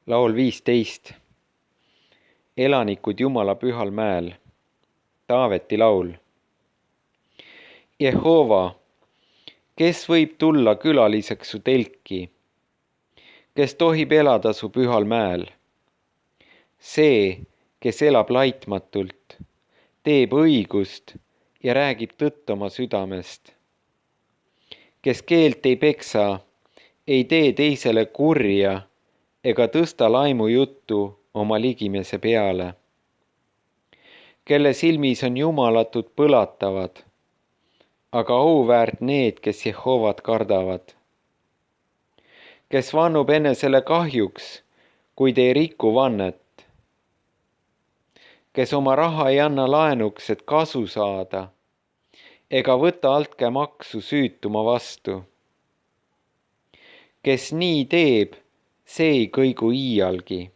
Laul 15. Elanikud Jumala pühal mäel. Taaveti laul. Jehova, kes võib tulla külaliseks su telki, kes tohib elada su pühal mäel? See, kes elab laitmatult, teeb õigust ja räägib tõtt oma südamest. Kes keelt ei peksa, ei tee teisele kurja ega tõsta laimujuttu oma ligimese peale. Kelle silmis on jumalatud põlatavad, aga auväärt need, kes Jehovat kardavad. Kes vannub enesele kahjuks, kuid ei riku vannet. Kes oma raha ei anna laenuks, et kasu saada, ega võta altkäemaksu süütuma vastu. Kes nii teeb, see ei kõigu iialgi.